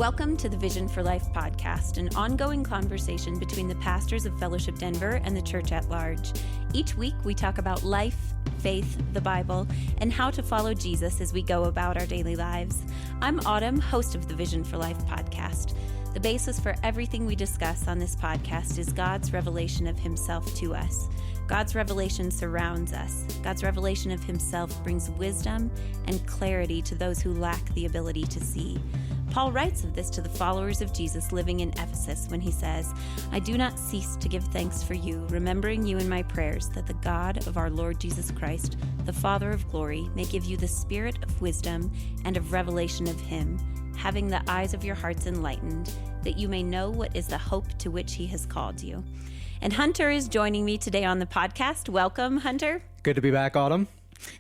Welcome to the Vision for Life podcast, an ongoing conversation between the pastors of Fellowship Denver and the church at large. Each week, we talk about life, faith, the Bible, and how to follow Jesus as we go about our daily lives. I'm Autumn, host of the Vision for Life podcast. The basis for everything we discuss on this podcast is God's revelation of himself to us. God's revelation surrounds us. God's revelation of himself brings wisdom and clarity to those who lack the ability to see. Paul writes of this to the followers of Jesus living in Ephesus when he says, "I do not cease to give thanks for you, remembering you in my prayers, that the God of our Lord Jesus Christ, the Father of glory, may give you the spirit of wisdom and of revelation of him, having the eyes of your hearts enlightened, that you may know what is the hope to which he has called you." And Hunter is joining me today on the podcast. Welcome, Hunter. Good to be back, Autumn.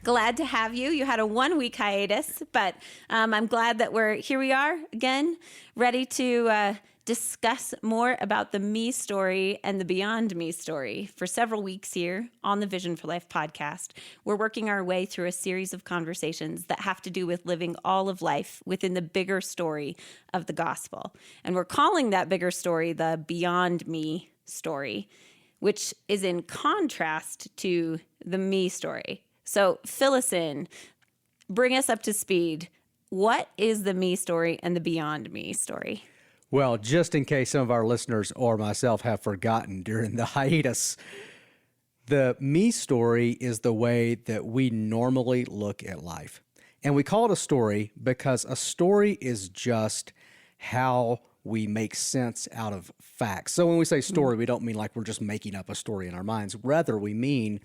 Glad to have you. You had a 1-week hiatus, but I'm glad that here we are again, ready to discuss more about the me story and the beyond me story. For several weeks here on the Vision for Life podcast, we're working our way through a series of conversations that have to do with living all of life within the bigger story of the gospel. And we're calling that bigger story the beyond me story, which is in contrast to the me story. So fill us in, bring us up to speed. What is the me story and the beyond me story? Well, just in case some of our listeners or myself have forgotten during the hiatus, the me story is the way that we normally look at life. And we call it a story because a story is just how we make sense out of facts. So when we say story, we don't mean like we're just making up a story in our minds. Rather, we mean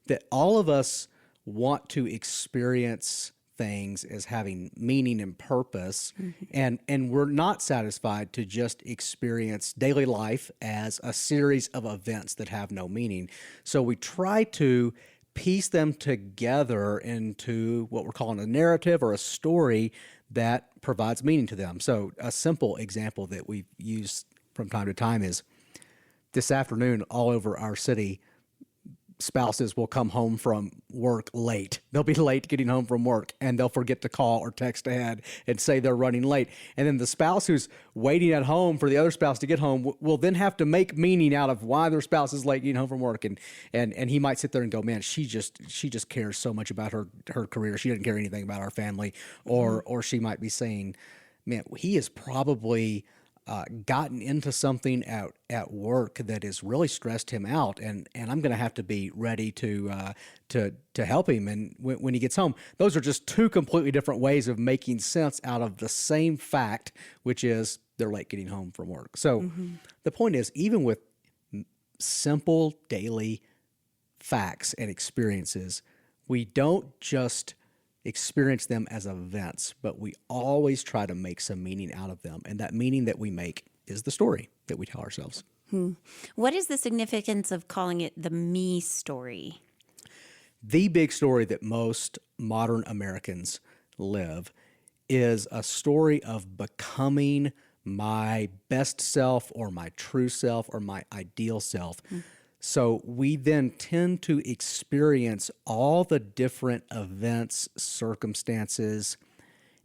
that all of us want to experience things as having meaning and purpose, and we're not satisfied to just experience daily life as a series of events that have no meaning. So we try to piece them together into what we're calling a narrative or a story that provides meaning to them. So a simple example that we've used from time to time is this afternoon all over our city, spouses will come home from work late. They'll be late getting home from work, and they'll forget to call or text ahead and say they're running late. And then the spouse who's waiting at home for the other spouse to get home will then have to make meaning out of why their spouse is late getting home from work. And he might sit there and go, man, she just cares so much about her career. She doesn't care anything about our family. Or she might be saying, man, he is probably gotten into something at work that has really stressed him out, and I'm going to have to be ready to help him. And when he gets home, those are just two completely different ways of making sense out of the same fact, which is they're late getting home from work. So the point is, even with simple daily facts and experiences, we don't just experience them as events, but we always try to make some meaning out of them. And that meaning that we make is the story that we tell ourselves. What is the significance of calling it the me story? The big story that most modern Americans live is a story of becoming my best self or my true self or my ideal self. So we then tend to experience all the different events, circumstances,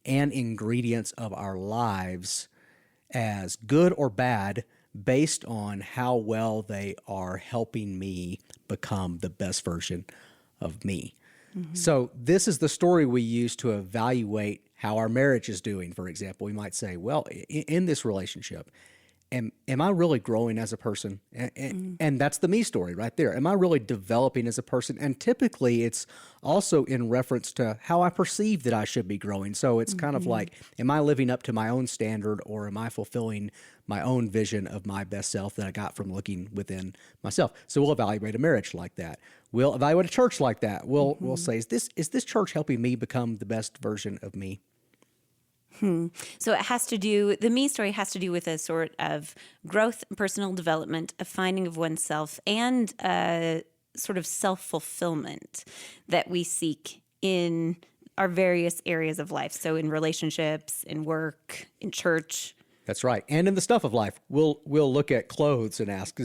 and ingredients of our lives as good or bad based on how well they are helping me become the best version of me. So this is the story we use to evaluate how our marriage is doing. For example, we might say, well, in this relationship, Am I really growing as a person? And that's the me story right there. Am I really developing as a person? And typically it's also in reference to how I perceive that I should be growing. So it's kind of like, am I living up to my own standard, or am I fulfilling my own vision of my best self that I got from looking within myself? So we'll evaluate a marriage like that. We'll evaluate a church like that. We'll say, is this church helping me become the best version of me? So the me story has to do with a sort of growth, personal development, a finding of oneself, and a sort of self-fulfillment that we seek in our various areas of life. So in relationships, in work, in church. That's right. And in the stuff of life, we'll look at clothes and ask,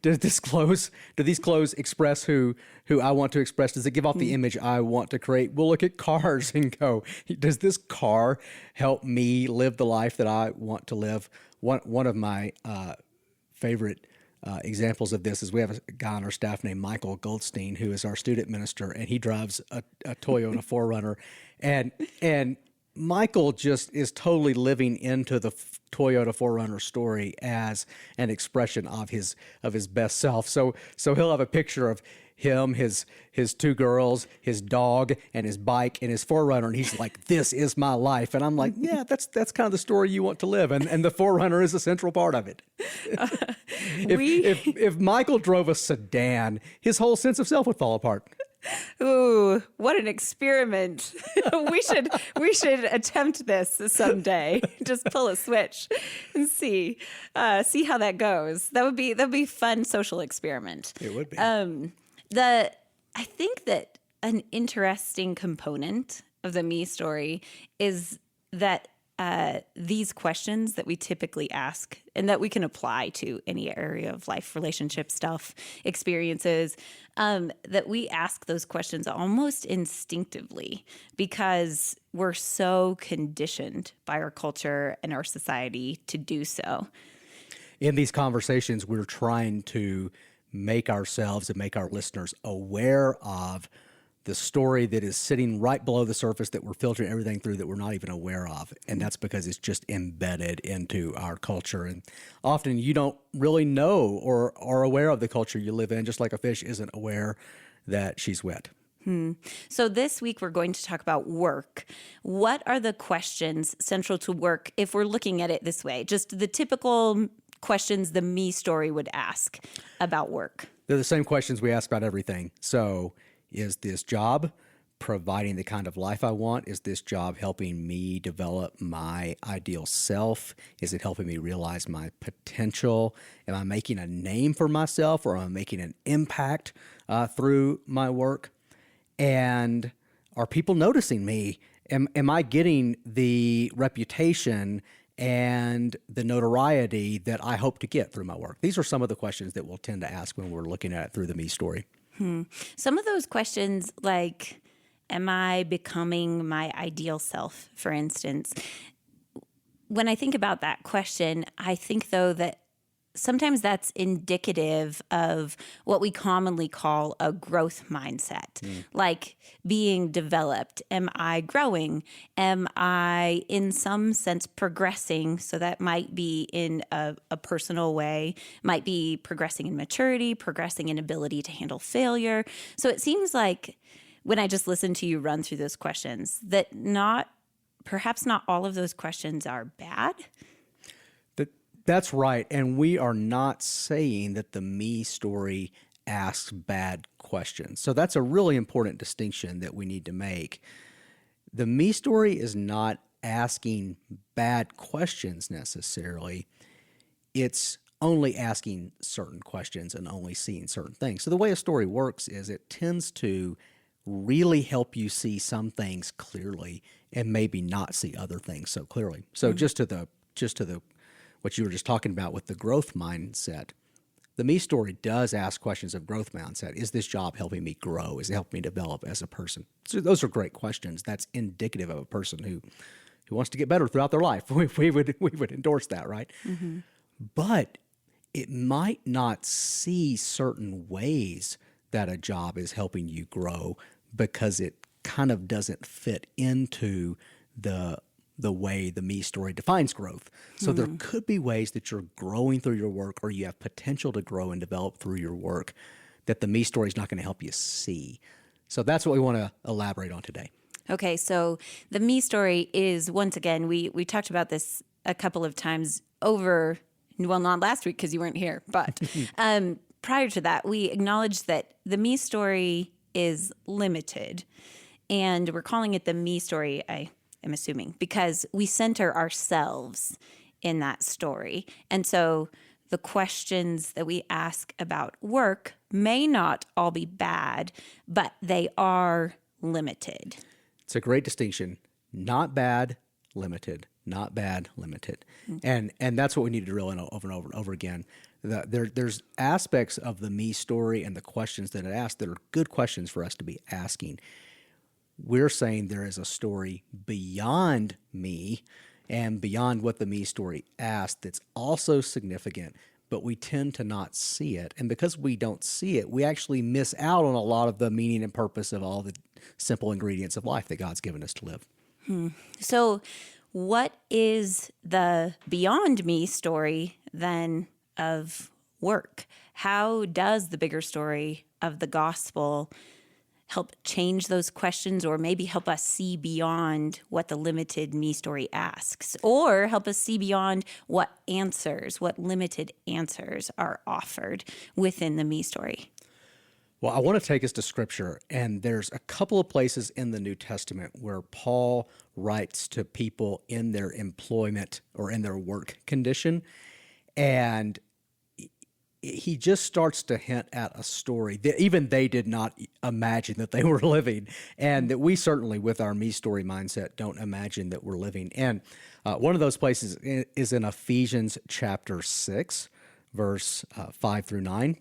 do these clothes express who I want to express? Does it give off the image I want to create? We'll look at cars and go, does this car help me live the life that I want to live? One of my favorite examples of this is we have a guy on our staff named Michael Goldstein, who is our student minister, and he drives a Toyota 4Runner, and Michael just is totally living into the Toyota 4Runner story as an expression of his best self. So he'll have a picture of him, his two girls, his dog, and his bike, and his 4Runner, and he's like, "This is my life." And I'm like, "Yeah, that's kind of the story you want to live," and the 4Runner is a central part of it. If Michael drove a sedan, his whole sense of self would fall apart. Ooh, what an experiment. we should attempt this someday. Just pull a switch and see how that goes. That'd be fun social experiment. It would be. I think that an interesting component of the me story is that these questions that we typically ask and that we can apply to any area of life, relationship stuff, experiences, that we ask those questions almost instinctively because we're so conditioned by our culture and our society to do so. In these conversations, we're trying to make ourselves and make our listeners aware of the story that is sitting right below the surface that we're filtering everything through that we're not even aware of. And that's because it's just embedded into our culture. And often you don't really know or are aware of the culture you live in, just like a fish isn't aware that she's wet. So this week we're going to talk about work. What are the questions central to work if we're looking at it this way? Just the typical questions the me story would ask about work. They're the same questions we ask about everything. So, is this job providing the kind of life I want? Is this job helping me develop my ideal self? Is it helping me realize my potential? Am I making a name for myself, or am I making an impact through my work? And are people noticing me? Am I getting the reputation and the notoriety that I hope to get through my work? These are some of the questions that we'll tend to ask when we're looking at it through the me story. Some of those questions, like, am I becoming my ideal self, for instance? When I think about that question, I think, though, that sometimes that's indicative of what we commonly call a growth mindset, like being developed. Am I growing? Am I, in some sense, progressing? So that might be in a personal way, might be progressing in maturity, progressing in ability to handle failure. So it seems like when I just listen to you run through those questions, that perhaps not all of those questions are bad. That's right. And we are not saying that the me story asks bad questions. So that's a really important distinction that we need to make. The me story is not asking bad questions necessarily. It's only asking certain questions and only seeing certain things. So the way a story works is it tends to really help you see some things clearly and maybe not see other things so clearly. So just to the what you were just talking about with the growth mindset, the me story does ask questions of growth mindset. Is this job helping me grow? Is it helping me develop as a person? So those are great questions. That's indicative of a person who wants to get better throughout their life. We would endorse that, right? Mm-hmm. But it might not see certain ways that a job is helping you grow because it kind of doesn't fit into the way the me story defines growth. So there could be ways that you're growing through your work, or you have potential to grow and develop through your work, that the me story is not going to help you see. So that's what we want to elaborate on today. Okay, so the me story is, once again, we talked about this a couple of times over, well, not last week because you weren't here, but prior to that, we acknowledged that the me story is limited, and we're calling it the me story, I'm assuming, because we center ourselves in that story. And so the questions that we ask about work may not all be bad, but they are limited. It's a great distinction. Not bad, limited. not bad, limited. And that's what we need to drill in over and over and over again. There's aspects of the me story and the questions that it asks that are good questions for us to be asking. We're saying there is a story beyond me and beyond what the me story asked that's also significant, but we tend to not see it. And because we don't see it, we actually miss out on a lot of the meaning and purpose of all the simple ingredients of life that God's given us to live. So what is the beyond me story then of work? How does the bigger story of the gospel help change those questions, or maybe help us see beyond what the limited me story asks, or help us see beyond what limited answers are offered within the me story? Well, I want to take us to Scripture, and there's a couple of places in the New Testament where Paul writes to people in their employment or in their work condition, and he just starts to hint at a story that even they did not imagine that they were living, and that we certainly, with our me story mindset, don't imagine that we're living. And one of those places is in Ephesians chapter 6, verse 5 through 9.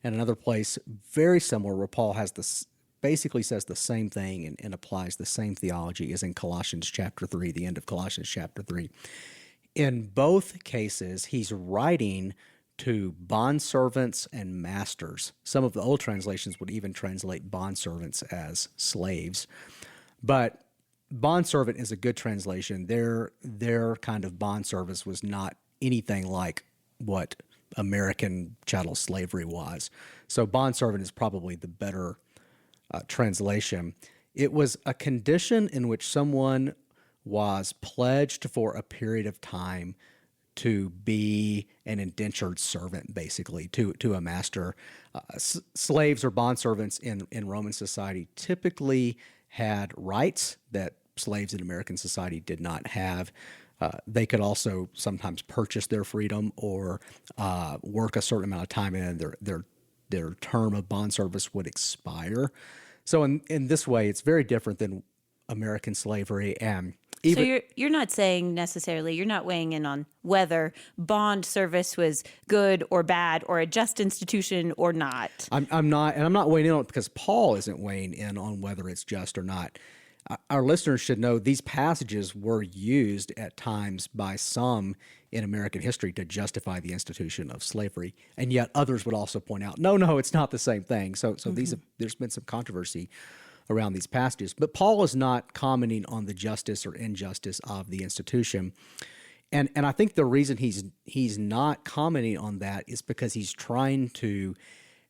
And another place very similar where Paul has this, basically says the same thing and applies the same theology, is in Colossians chapter 3, the end of Colossians chapter 3. In both cases, he's writing to bondservants and masters. Some of the old translations would even translate bondservants as slaves. But bondservant is a good translation. Their kind of bond service was not anything like what American chattel slavery was. So bondservant is probably the better translation. It was a condition in which someone was pledged for a period of time to be an indentured servant, basically, to a master. Slaves or bondservants in Roman society typically had rights that slaves in American society did not have. They could also sometimes purchase their freedom or work a certain amount of time, and their term of bond service would expire. So in this way, it's very different than American slavery. And even, so you're not saying necessarily, you're not weighing in on whether bond service was good or bad or a just institution or not. I'm not, and I'm not weighing in on it because Paul isn't weighing in on whether it's just or not. Our listeners should know these passages were used at times by some in American history to justify the institution of slavery, and yet others would also point out, no, it's not the same thing. So there's been some controversy around these passages, but Paul is not commenting on the justice or injustice of the institution, and I think the reason he's not commenting on that is because he's trying to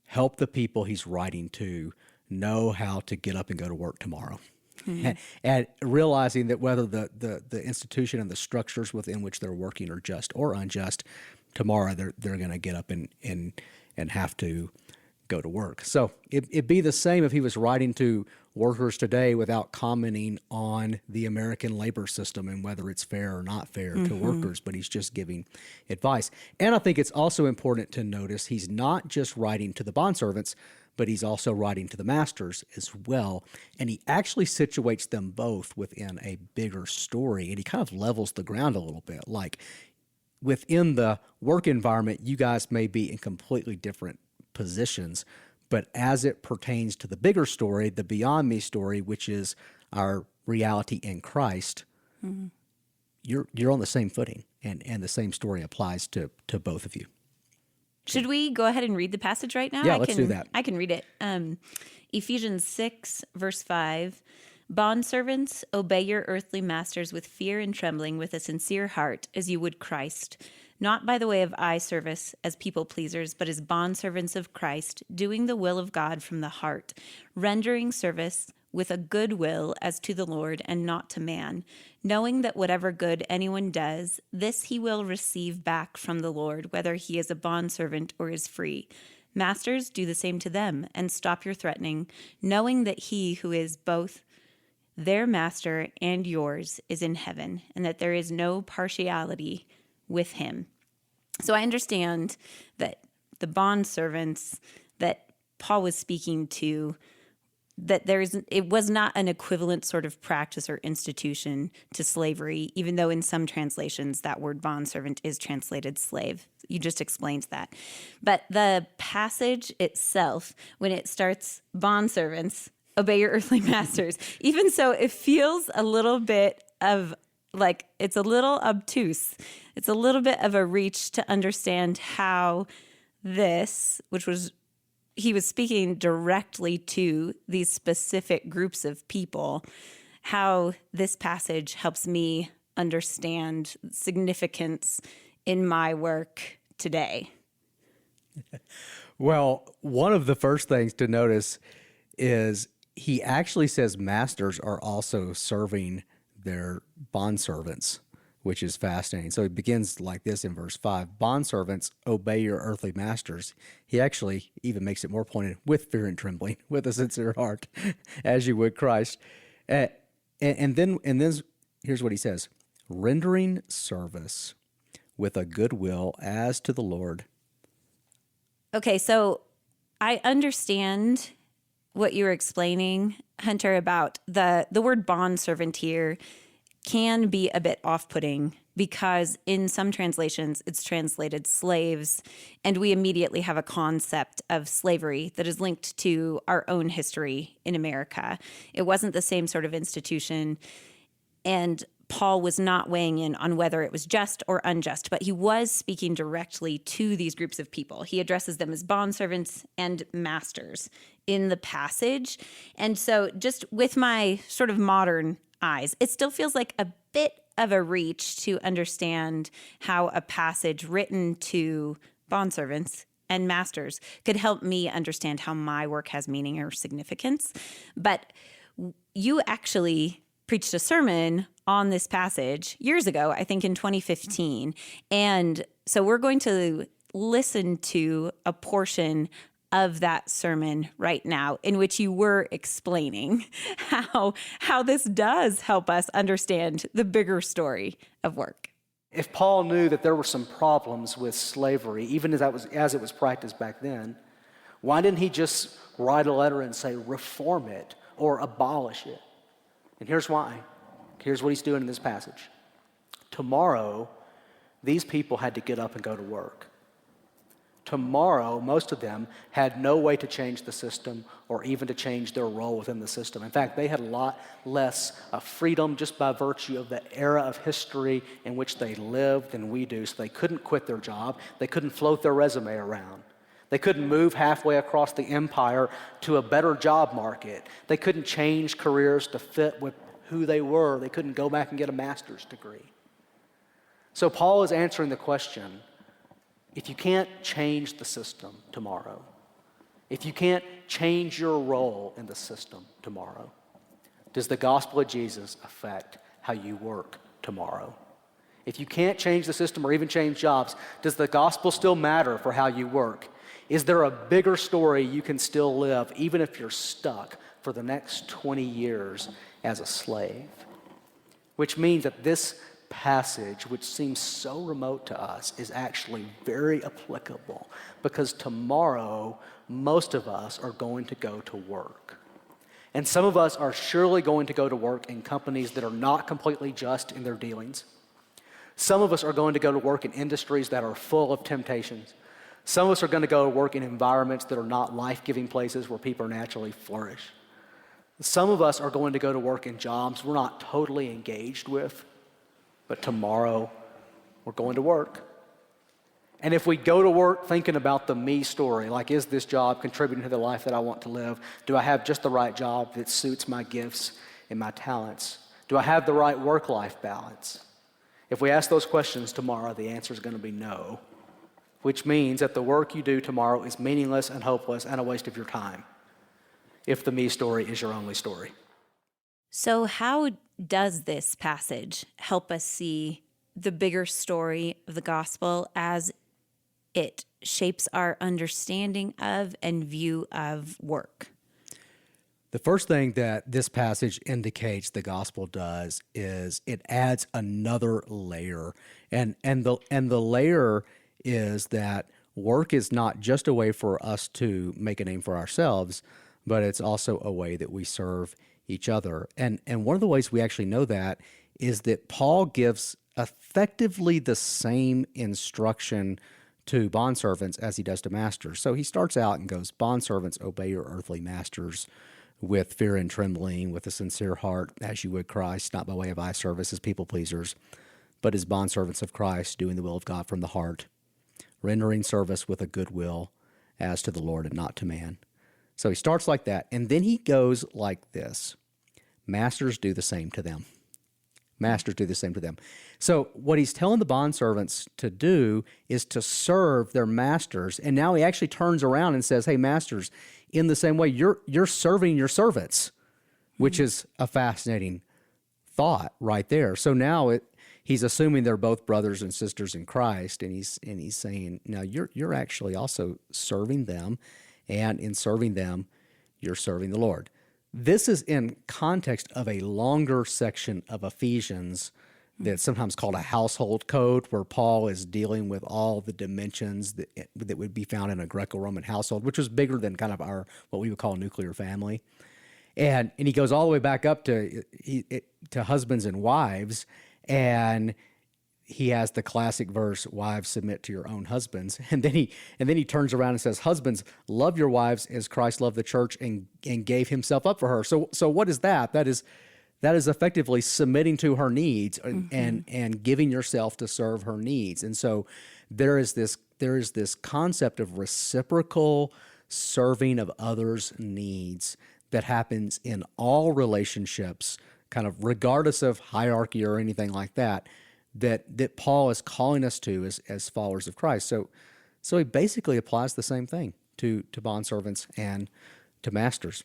help the people he's writing to know how to get up and go to work tomorrow. Mm-hmm. And realizing that whether the institution and the structures within which they're working are just or unjust, tomorrow they're going to get up and have to go to work. So it'd be the same if he was writing to workers today without commenting on the American labor system and whether it's fair or not fair to workers, but he's just giving advice. And I think it's also important to notice he's not just writing to the bondservants, but he's also writing to the masters as well. And he actually situates them both within a bigger story, and he kind of levels the ground a little bit. Like within the work environment, you guys may be in completely different positions, but as it pertains to the bigger story, the beyond me story, which is our reality in Christ, you're on the same footing, and the same story applies to both of you. Should we go ahead and read the passage right now? Yeah, let's do that. I can read it. Ephesians 6, verse 5. Bondservants, obey your earthly masters with fear and trembling, with a sincere heart, as you would Christ, not by the way of eye service as people pleasers, but as bondservants of Christ, doing the will of God from the heart, rendering service with a good will as to the Lord and not to man, knowing that whatever good anyone does, this he will receive back from the Lord, whether he is a bondservant or is free. Masters, do the same to them, and stop your threatening, knowing that he who is both their master and yours is in heaven, and that there is no partiality with him. So I understand that the bondservants that Paul was speaking to, that it was not an equivalent sort of practice or institution to slavery, even though in some translations that word bondservant is translated slave. You just explained that. But the passage itself, when it starts, bondservants, obey your earthly masters, even so, it feels a little bit of like, it's a little obtuse. It's a little bit of a reach to understand how this, he was speaking directly to these specific groups of people, how this passage helps me understand significance in my work today. Well, one of the first things to notice is he actually says masters are also serving their bondservants, which is fascinating. So it begins like this in verse 5, bondservants, obey your earthly masters. He actually even makes it more pointed, with fear and trembling, with a sincere heart, as you would Christ. And then here's what he says, rendering service with a good will as to the Lord. Okay, so I understand what you were explaining, Hunter, about the word bondservant here can be a bit off-putting because in some translations it's translated slaves, and we immediately have a concept of slavery that is linked to our own history in America. It wasn't the same sort of institution, and Paul was not weighing in on whether it was just or unjust, but he was speaking directly to these groups of people. He addresses them as bondservants and masters in the passage. And so just with my sort of modern eyes, it still feels like a bit of a reach to understand how a passage written to bondservants and masters could help me understand how my work has meaning or significance. But you actually preached a sermon on this passage years ago, I think in 2015. And so we're going to listen to a portion of that sermon right now in which you were explaining how this does help us understand the bigger story of work. If Paul knew that there were some problems with slavery, even as it was practiced back then, why didn't he just write a letter and say, reform it or abolish it? And here's why. Here's what he's doing in this passage. Tomorrow, these people had to get up and go to work. Tomorrow, most of them had no way to change the system or even to change their role within the system. In fact, they had a lot less freedom just by virtue of the era of history in which they lived than we do. So they couldn't quit their job. They couldn't float their resume around. They couldn't move halfway across the empire to a better job market. They couldn't change careers to fit with who they were. They couldn't go back and get a master's degree. So Paul is answering the question, if you can't change the system tomorrow, if you can't change your role in the system tomorrow, does the gospel of Jesus affect how you work tomorrow? If you can't change the system or even change jobs, does the gospel still matter for how you work? Is there a bigger story you can still live even if you're stuck for the next 20 years as a slave? Which means that this passage, which seems so remote to us, is actually very applicable because tomorrow most of us are going to go to work. And some of us are surely going to go to work in companies that are not completely just in their dealings. Some of us are going to go to work in industries that are full of temptations. Some of us are going to go to work in environments that are not life-giving places where people naturally flourish. Some of us are going to go to work in jobs we're not totally engaged with, but tomorrow we're going to work. And if we go to work thinking about the me story, like, is this job contributing to the life that I want to live? Do I have just the right job that suits my gifts and my talents? Do I have the right work-life balance? If we ask those questions tomorrow, the answer is going to be no, which means that the work you do tomorrow is meaningless and hopeless and a waste of your time if the me story is your only story. So how does this passage help us see the bigger story of the gospel as it shapes our understanding of and view of work? The first thing that this passage indicates the gospel does is it adds another layer. And the layer is that work is not just a way for us to make a name for ourselves, but it's also a way that we serve each other. And one of the ways we actually know that is that Paul gives effectively the same instruction to bondservants as he does to masters. So he starts out and goes, "Bondservants, obey your earthly masters with fear and trembling, with a sincere heart, as you would Christ, not by way of eye service as people pleasers, but as bondservants of Christ, doing the will of God from the heart, rendering service with a good will as to the Lord and not to man." So he starts like that, and then he goes like this: "Masters, do the same to them." Masters, do the same to them. So what he's telling the bondservants to do is to serve their masters. And now he actually turns around and says, "Hey, masters, in the same way, you're serving your servants," which is a fascinating thought right there. So now he's assuming they're both brothers and sisters in Christ, and he's saying, now you're actually also serving them, and in serving them, you're serving the Lord. This is in context of a longer section of Ephesians that's sometimes called a household code, where Paul is dealing with all the dimensions that would be found in a Greco-Roman household, which was bigger than kind of our what we would call a nuclear family. And he goes all the way back up to husbands and wives, and he has the classic verse, "Wives, submit to your own husbands." And then he turns around and says, "Husbands, love your wives as Christ loved the church and gave himself up for her." So what is that? That is effectively submitting to her needs and giving yourself to serve her needs. And so there is this concept of reciprocal serving of others' needs that happens in all relationships, kind of regardless of hierarchy or anything like that. That Paul is calling us to as followers of Christ. So he basically applies the same thing to bondservants and to masters.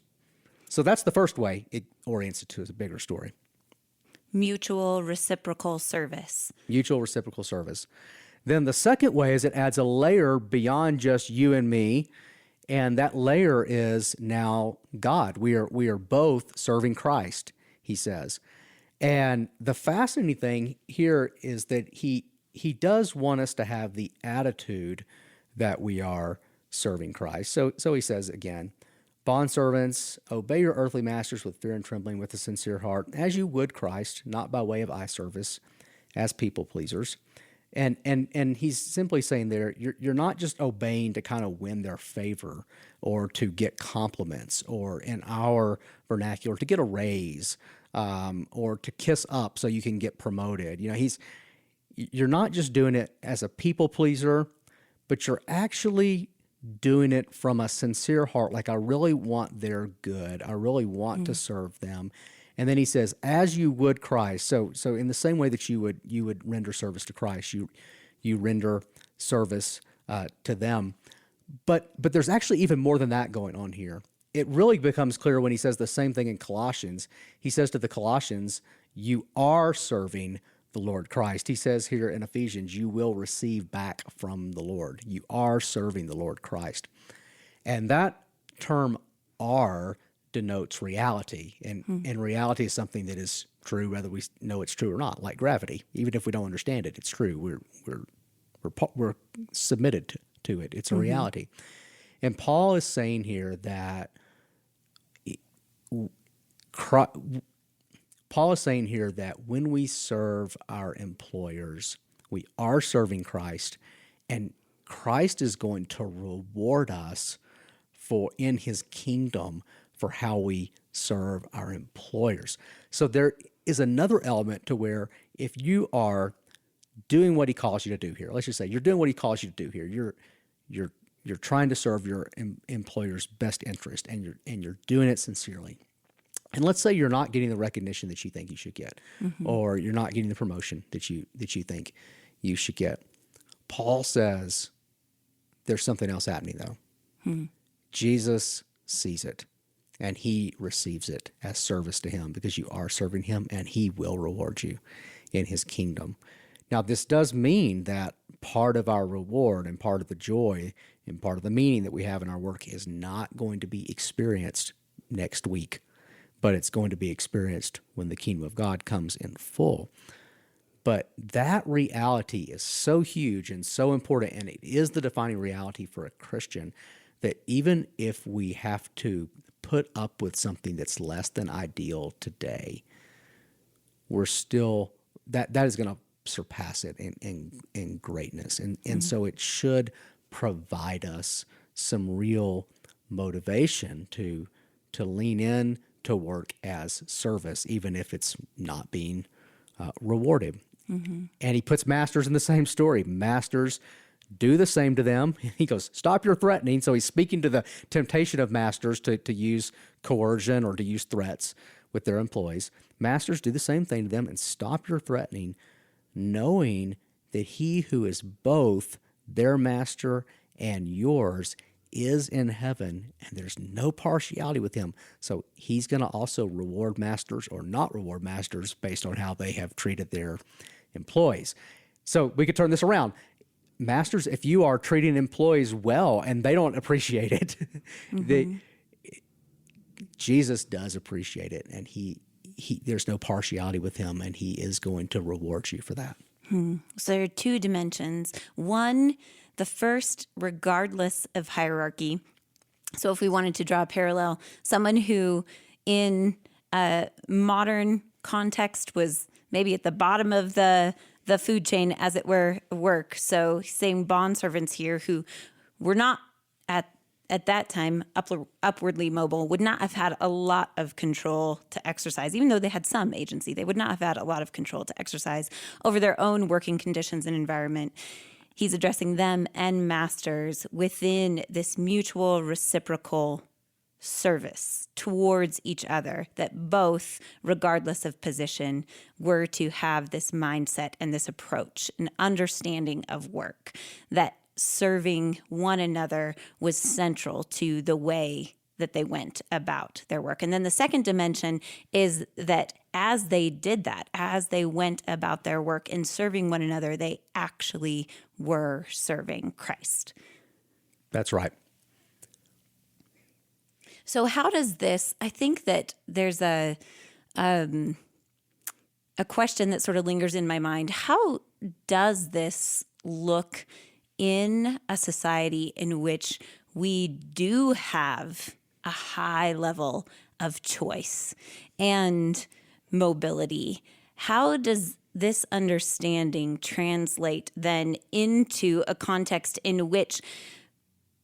So that's the first way it orients it to as a bigger story. Mutual reciprocal service. Mutual reciprocal service. Then the second way is it adds a layer beyond just you and me, and that layer is now God. We are both serving Christ, he says. And the fascinating thing here is that he does want us to have the attitude that we are serving Christ. So he says again, "Bondservants, obey your earthly masters with fear and trembling, with a sincere heart, as you would Christ, not by way of eye service, as people pleasers." And he's simply saying there, you're not just obeying to kind of win their favor or to get compliments, or in our vernacular, to get a raise, or to kiss up so you can get promoted. You're not just doing it as a people pleaser, but you're actually doing it from a sincere heart. Like, I really want their good. I really want to serve them. And then he says, as you would Christ. So in the same way that you would render service to Christ, you render service to them. But there's actually even more than that going on here. It really becomes clear when he says the same thing in Colossians. He says to the Colossians, you are serving the Lord Christ. He says here in Ephesians, you will receive back from the Lord. You are serving the Lord Christ. And that term "are" denotes reality. And reality is something that is true whether we know it's true or not, like gravity. Even if we don't understand it, it's true. We're submitted to it. It's a reality. And Paul is saying here that when we serve our employers, we are serving Christ, and Christ is going to reward us in his kingdom for how we serve our employers. So there is another element to where if you are doing what he calls you to do here, let's just say you're doing what he calls you to do here, you're trying to serve your employer's best interest, and you're doing it sincerely. And let's say you're not getting the recognition that you think you should get, or you're not getting the promotion that you think you should get. Paul says there's something else happening though. Jesus sees it, and he receives it as service to him, because you are serving him, and he will reward you in his kingdom. Now, this does mean that part of our reward and part of the joy and part of the meaning that we have in our work is not going to be experienced next week, but it's going to be experienced when the kingdom of God comes in full. But that reality is so huge and so important, and it is the defining reality for a Christian, that even if we have to put put up with something that's less than ideal today, we're still, that is going to surpass it in greatness. And so it should provide us some real motivation to lean in to work as service, even if it's not being rewarded. And he puts masters in the same story. Masters do the same to them. He goes, stop your threatening. So he's speaking to the temptation of masters to use coercion or to use threats with their employees. Masters, do the same thing to them and stop your threatening, knowing that he who is both their master and yours is in heaven, and there's no partiality with him. So he's going to also reward masters or not reward masters based on how they have treated their employees. So we could turn this around. Masters, if you are treating employees well and they don't appreciate it, Jesus does appreciate it, and he there's no partiality with him, and he is going to reward you for that. So there are two dimensions. One, the first, regardless of hierarchy. So if we wanted to draw a parallel, someone who in a modern context was maybe at the bottom of the food chain, as it were, work. So same bond servants here who were not at that time upwardly mobile, would not have had a lot of control to exercise, even though they had some agency. They would not have had a lot of control to exercise over their own working conditions and environment. He's addressing them and masters within this mutual reciprocal service towards each other, that both, regardless of position, were to have this mindset and this approach, an understanding of work, that serving one another was central to the way that they went about their work. And then the second dimension is that as they did that, as they went about their work in serving one another, they actually were serving Christ. That's right. So how does this, I think that there's a question that sort of lingers in my mind. How does this look in a society in which we do have a high level of choice and mobility? How does this understanding translate then into a context in which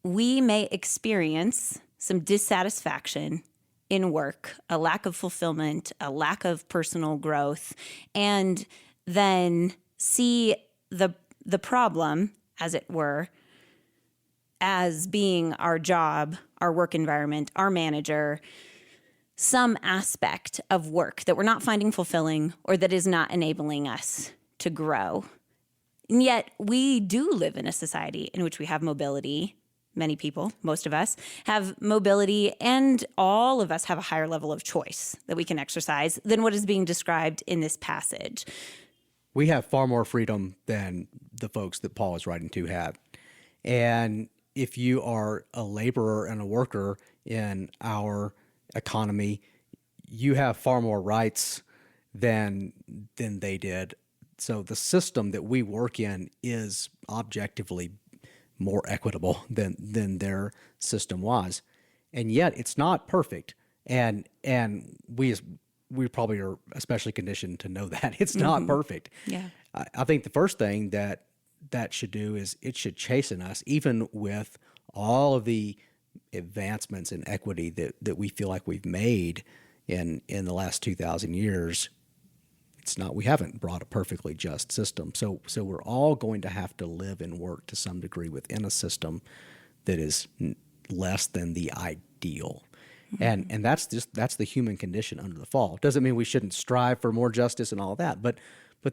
we may experience some dissatisfaction in work, a lack of fulfillment, a lack of personal growth, and then see the problem, as it were, as being our job, our work environment, our manager, some aspect of work that we're not finding fulfilling or that is not enabling us to grow. And yet we do live in a society in which we have mobility. Many people, most of us, have mobility, and all of us have a higher level of choice that we can exercise than what is being described in this passage. We have far more freedom than the folks that Paul is writing to had. And if you are a laborer and a worker in our economy, you have far more rights than they did. So the system that we work in is objectively more equitable than their system was. And yet it's not perfect. And we probably are especially conditioned to know that it's not perfect. Yeah. I think the first thing that should do is it should chasten us, even with all of the advancements in equity that we feel like we've made in the last 2,000 years. It's not, we haven't brought a perfectly just system. So we're all going to have to live and work to some degree within a system that is less than the ideal. Mm-hmm. And that's the human condition under the fall. Doesn't mean we shouldn't strive for more justice and all that, but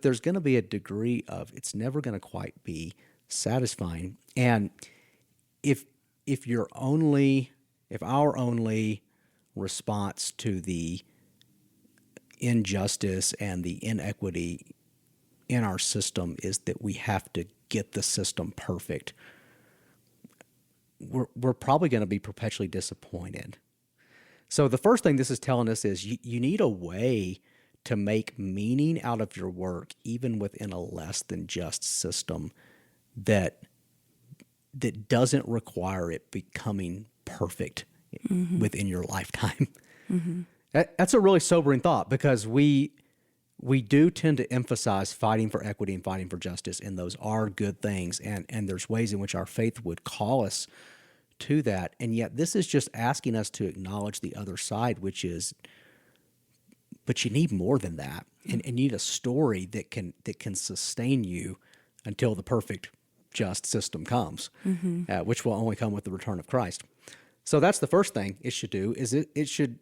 there's going to be a degree of, it's never going to quite be satisfying. And if our only response to the injustice and the inequity in our system is that we have to get the system perfect, we're probably going to be perpetually disappointed. So the first thing this is telling us is you need a way to make meaning out of your work, even within a less than just system that doesn't require it becoming perfect within your lifetime. That's a really sobering thought, because we do tend to emphasize fighting for equity and fighting for justice, and those are good things, and there's ways in which our faith would call us to that. And yet this is just asking us to acknowledge the other side, which is, but you need more than that, and you need a story that can sustain you until the perfect just system comes, which will only come with the return of Christ. So that's the first thing it should do, is it should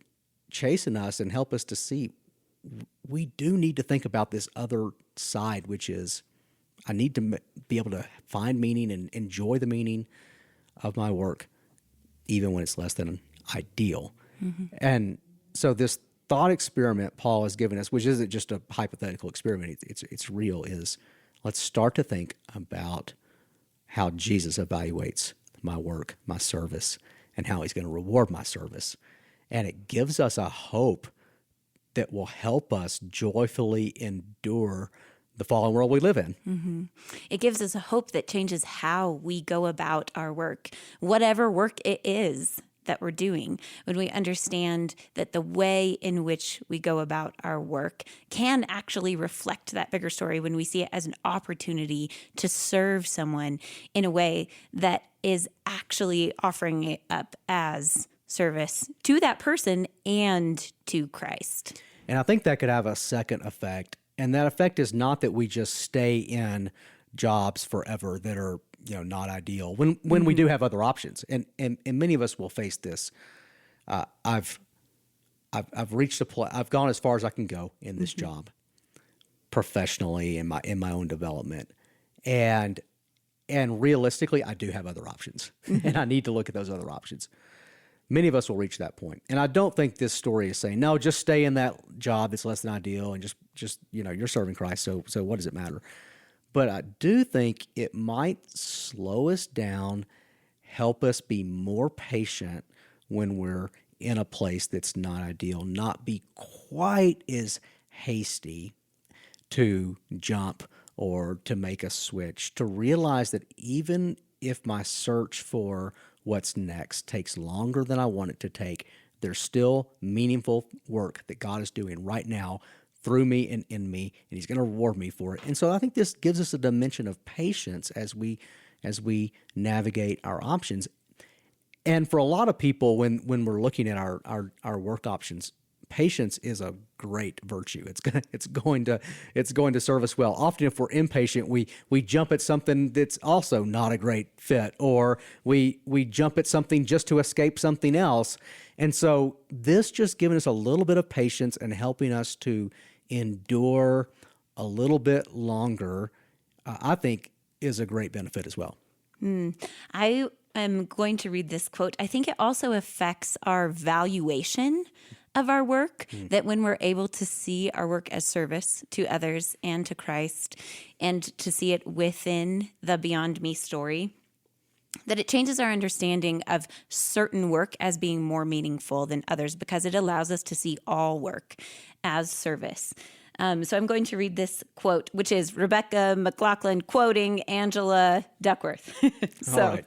chasten us and help us to see we do need to think about this other side, which is I need to be able to find meaning and enjoy the meaning of my work, even when it's less than ideal. And so this thought experiment Paul has given us, which isn't just a hypothetical experiment, it's real, is let's start to think about how Jesus evaluates my work, my service, and how he's going to reward my service. And it gives us a hope that will help us joyfully endure the fallen world we live in. It gives us a hope that changes how we go about our work, whatever work it is that we're doing. When we understand that the way in which we go about our work can actually reflect that bigger story, when we see it as an opportunity to serve someone in a way that is actually offering it up as service to that person and to Christ. And I think that could have a second effect. And that effect is not that we just stay in jobs forever that are, not ideal. When we do have other options, and many of us will face this. I've reached a point. I've gone as far as I can go in this job, professionally in my own development, and realistically, I do have other options, and I need to look at those other options. Many of us will reach that point. And I don't think this story is saying, no, just stay in that job that's less than ideal and just you're serving Christ, so what does it matter? But I do think it might slow us down, help us be more patient when we're in a place that's not ideal, not be quite as hasty to jump or to make a switch, to realize that even if my search for what's next takes longer than I want it to take, there's still meaningful work that God is doing right now through me and in me, and he's going to reward me for it. And so I think this gives us a dimension of patience as we navigate our options. And for a lot of people, when we're looking at our work options, patience is a great virtue. It's going to serve us well. Often, if we're impatient, we jump at something that's also not a great fit, or we jump at something just to escape something else. And so, this just giving us a little bit of patience and helping us to endure a little bit longer, I think, is a great benefit as well. I am going to read this quote. I think it also affects our valuation of our work, that when we're able to see our work as service to others and to Christ, and to see it within the Beyond Me story, that it changes our understanding of certain work as being more meaningful than others, because it allows us to see all work as service. So I'm going to read this quote, which is Rebecca McLaughlin quoting Angela Duckworth. So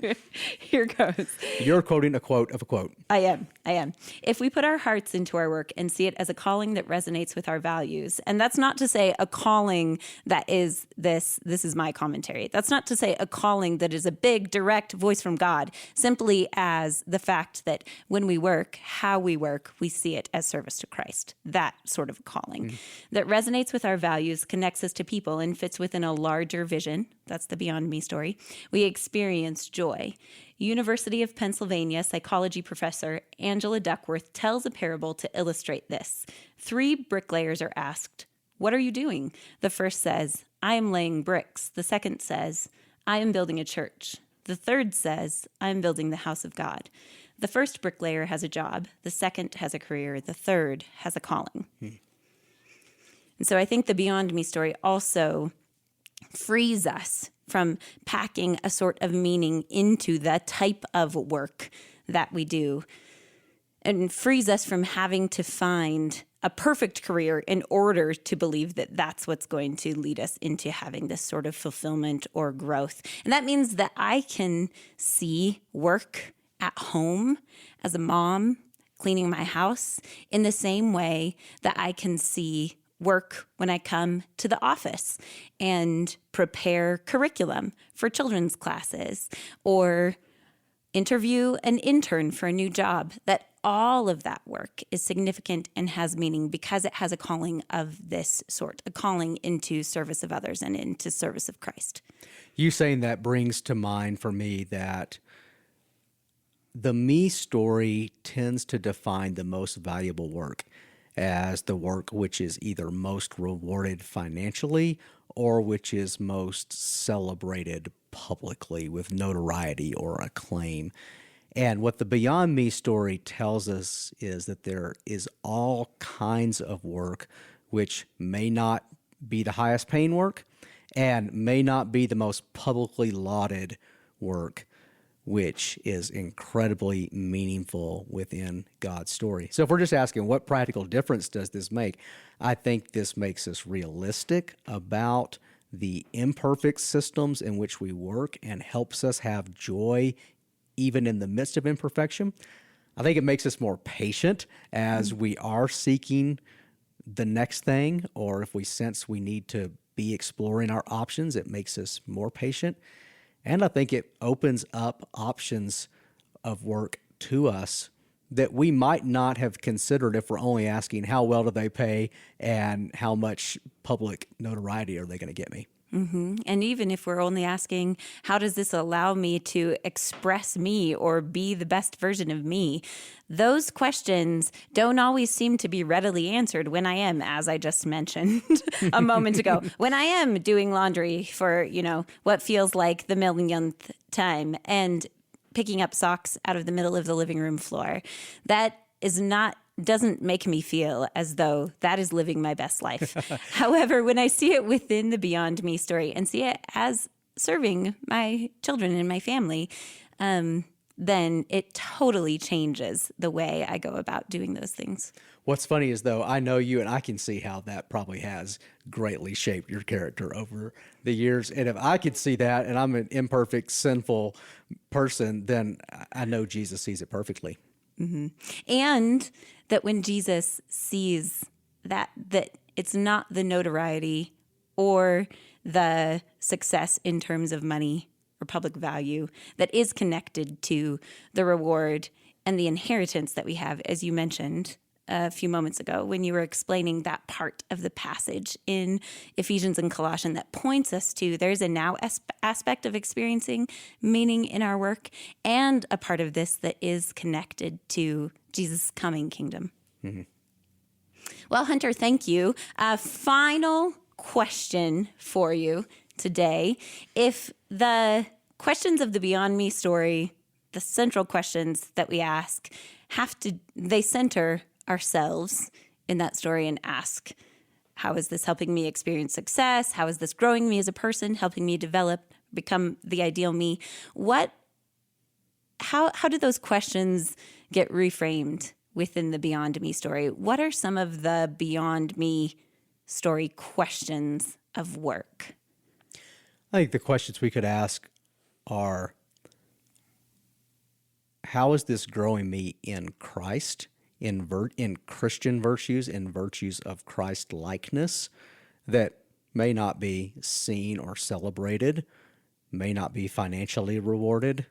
here goes. You're quoting a quote of a quote. I am. If we put our hearts into our work and see it as a calling that resonates with our values, and that's not to say a calling that is this is my commentary. That's not to say a calling that is a big, direct voice from God, simply as the fact that when we work, how we work, we see it as service to Christ. That sort of calling that resonates with our values, connects us to people, and fits within a larger vision. That's the Beyond Me story. We experience joy. University of Pennsylvania psychology professor Angela Duckworth tells a parable to illustrate this. 3 bricklayers are asked, "What are you doing?" The first says, "I am laying bricks." The second says, "I am building a church." The third says, "I am building the house of God." The first bricklayer has a job. The second has a career. The third has a calling. And so I think the Beyond Me story also frees us from packing a sort of meaning into the type of work that we do, and frees us from having to find a perfect career in order to believe that that's what's going to lead us into having this sort of fulfillment or growth. And that means that I can see work at home as a mom, cleaning my house, in the same way that I can see work when I come to the office and prepare curriculum for children's classes or interview an intern for a new job, that all of that work is significant and has meaning because it has a calling of this sort, a calling into service of others and into service of Christ. You saying that brings to mind for me that the me story tends to define the most valuable work as the work which is either most rewarded financially or which is most celebrated publicly with notoriety or acclaim. And what the Beyond Me story tells us is that there is all kinds of work which may not be the highest paying work and may not be the most publicly lauded work, which is incredibly meaningful within God's story. So if we're just asking what practical difference does this make, I think this makes us realistic about the imperfect systems in which we work and helps us have joy even in the midst of imperfection. I think it makes us more patient as we are seeking the next thing, or if we sense we need to be exploring our options, it makes us more patient. And I think it opens up options of work to us that we might not have considered if we're only asking how well do they pay and how much public notoriety are they going to get me. Mm-hmm. And even if we're only asking, how does this allow me to express me or be the best version of me? Those questions don't always seem to be readily answered when I am, as I just mentioned a moment ago, when I am doing laundry for, what feels like the millionth time and picking up socks out of the middle of the living room floor. That doesn't make me feel as though that is living my best life. However, when I see it within the Beyond Me story and see it as serving my children and my family, then it totally changes the way I go about doing those things. What's funny is, though, I know you and I can see how that probably has greatly shaped your character over the years. And if I could see that and I'm an imperfect, sinful person, then I know Jesus sees it perfectly. Mm-hmm. And that when Jesus sees that it's not the notoriety or the success in terms of money or public value that is connected to the reward and the inheritance that we have, as you mentioned a few moments ago when you were explaining that part of the passage in Ephesians and Colossians that points us to there's a now aspect of experiencing meaning in our work and a part of this that is connected to Jesus' coming kingdom. Mm-hmm. Well, Hunter, thank you. A final question for you today. If the questions of the Beyond Me story, the central questions that we ask, they center ourselves in that story and ask, how is this helping me experience success? How is this growing me as a person, helping me develop, become the ideal me? How do those questions get reframed within the Beyond Me story? What are some of the Beyond Me story questions of work? I think the questions we could ask are, how is this growing me in Christ? In Christian virtues, in virtues of Christ-likeness that may not be seen or celebrated, may not be financially rewarded,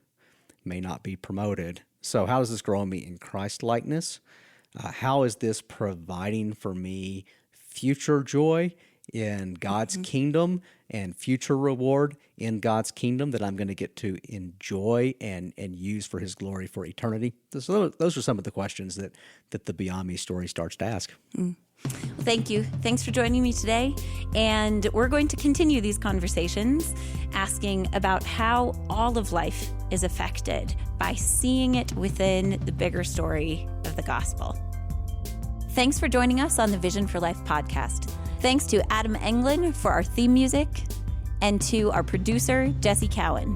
may not be promoted. So how is this growing me in Christ-likeness? How is this providing for me future joy in God's kingdom and future reward in God's kingdom that I'm going to get to enjoy and use for His glory for eternity? So those are some of the questions that the Beyond Me story starts to ask. Well, thank you. Thanks for joining me today. And we're going to continue these conversations asking about how all of life is affected by seeing it within the bigger story of the gospel. Thanks for joining us on the Vision for Life podcast. Thanks to Adam Englund for our theme music and to our producer, Jesse Cowan.